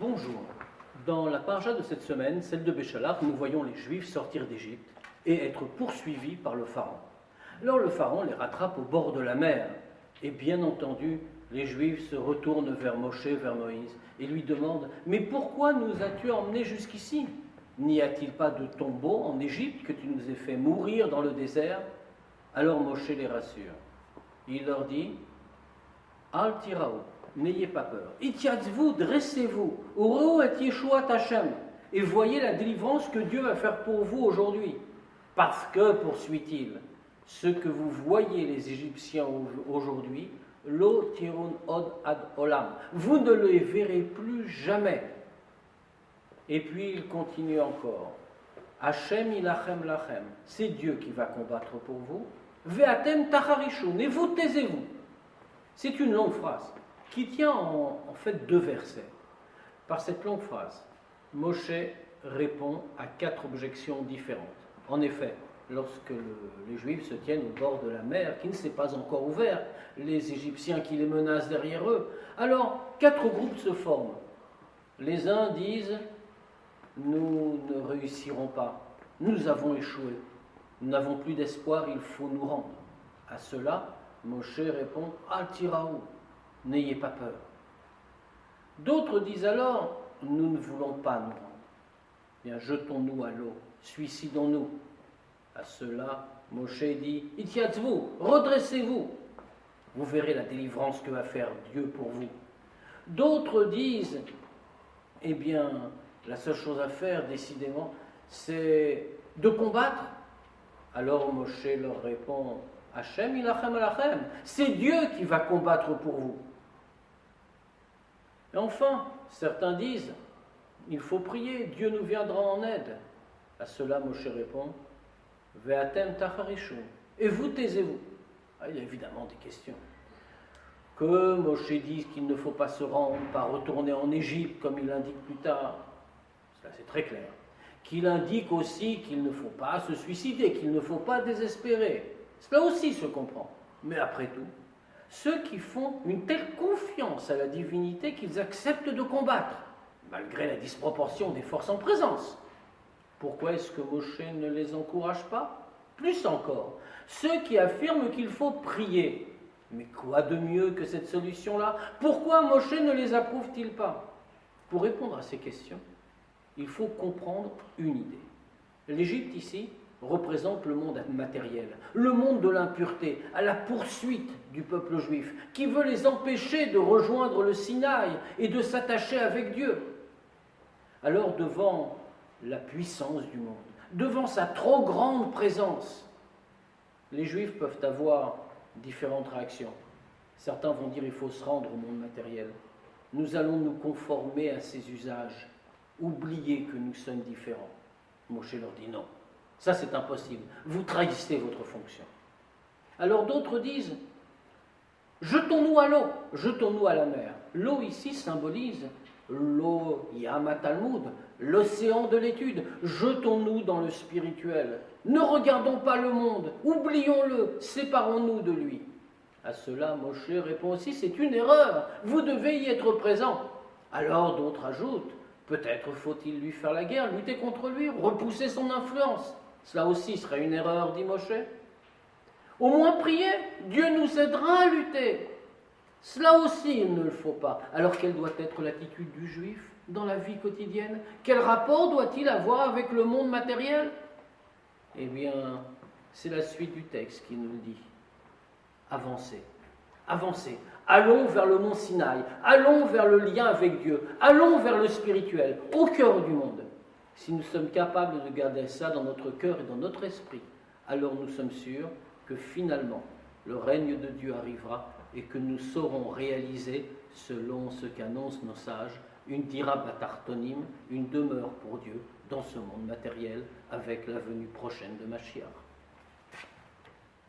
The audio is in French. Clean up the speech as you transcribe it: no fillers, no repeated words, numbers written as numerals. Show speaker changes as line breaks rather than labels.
Bonjour. Dans la parja de cette semaine, celle de Béchalach, nous voyons les Juifs sortir d'Égypte et être poursuivis par le Pharaon. Alors le Pharaon les rattrape au bord de la mer. Et bien entendu, les Juifs se retournent vers Moshe, vers Moïse, et lui demandent « Mais pourquoi nous as-tu emmenés jusqu'ici? N'y a-t-il pas de tombeau en Égypte que tu nous aies fait mourir dans le désert ?» Alors Moshe les rassure. Il leur dit « Al tiraou, n'ayez pas peur. Itiatzvou, dressez-vous. Ureu et Yeshua Hashem. Et voyez la délivrance que Dieu va faire pour vous aujourd'hui. Parce que, poursuit-il, ce que vous voyez les Égyptiens aujourd'hui, lo tirun od ad olam. Vous ne les verrez plus jamais. Et puis il continue encore. Hashem ilachem lachem. C'est Dieu qui va combattre pour vous. Ve'atem tacharishun. Et vous taisez-vous. C'est une longue phrase qui tient en fait deux versets. Par cette longue phrase, Moshe répond à 4 objections différentes. En effet, lorsque les Juifs se tiennent au bord de la mer, qui ne s'est pas encore ouverte, les Égyptiens qui les menacent derrière eux, alors 4 groupes se forment. Les uns disent « Nous ne réussirons pas, nous avons échoué, nous n'avons plus d'espoir, il faut nous rendre. » À cela, Moshe répond « Al tiraou, n'ayez pas peur. » D'autres disent alors « Nous ne voulons pas nous rendre. Bien, jetons-nous à l'eau, suicidons-nous. » À cela, Moshe dit « Itiatzvou, redressez-vous. Vous verrez la délivrance que va faire Dieu pour vous. » D'autres disent « Eh bien, la seule chose à faire, décidément, c'est de combattre. » Alors Moshe leur répond « Hashem ilachem alachem. C'est Dieu qui va combattre pour vous. » Et enfin, certains disent « Il faut prier, Dieu nous viendra en aide. » À cela, Moshe répond « Ve'atem tacharishun. » Et vous taisez-vous. Il y a évidemment des questions. Que Moshe dise qu'il ne faut pas se rendre, pas retourner en Égypte, comme il l'indique plus tard, cela c'est très clair. Qu'il indique aussi qu'il ne faut pas se suicider, qu'il ne faut pas désespérer. Cela aussi se comprend. Mais après tout, ceux qui font une telle confiance à la divinité qu'ils acceptent de combattre, malgré la disproportion des forces en présence, pourquoi est-ce que Moshe ne les encourage pas? Plus encore, ceux qui affirment qu'il faut prier. Mais quoi de mieux que cette solution-là? Pourquoi Moshe ne les approuve-t-il pas? Pour répondre à ces questions, il faut comprendre une idée. L'Égypte ici représente le monde matériel, le monde de l'impureté, à la poursuite du peuple juif, qui veut les empêcher de rejoindre le Sinaï et de s'attacher avec Dieu. Alors devant la puissance du monde, devant sa trop grande présence, les Juifs peuvent avoir différentes réactions. Certains vont dire il faut se rendre au monde matériel. Nous allons nous conformer à ses usages, oublier que nous sommes différents. Moshe leur dit non, ça c'est impossible, vous trahissez votre fonction. Alors d'autres disent jetons-nous à l'eau, jetons-nous à la mer. L'eau ici symbolise l'eau Yama Talmud, l'océan de l'étude. Jetons-nous dans le spirituel. Ne regardons pas le monde, oublions-le, séparons-nous de lui. À cela, Moshe répond aussi, c'est une erreur, vous devez y être présent. Alors d'autres ajoutent, peut-être faut-il lui faire la guerre, lutter contre lui, repousser son influence. Cela aussi serait une erreur, dit Moshe. Au moins prier, Dieu nous aidera à lutter. Cela aussi, il ne le faut pas. Alors quelle doit être l'attitude du juif dans la vie quotidienne? Quel rapport doit-il avoir avec le monde matériel? Eh bien, c'est la suite du texte qui nous le dit. Avancez, avancez. Allons vers le mont Sinaï, allons vers le lien avec Dieu, allons vers le spirituel, au cœur du monde. Si nous sommes capables de garder ça dans notre cœur et dans notre esprit, alors nous sommes sûrs que finalement, le règne de Dieu arrivera et que nous saurons réaliser, selon ce qu'annoncent nos sages, une dira batartonim, une demeure pour Dieu dans ce monde matériel avec la venue prochaine de Mashiach.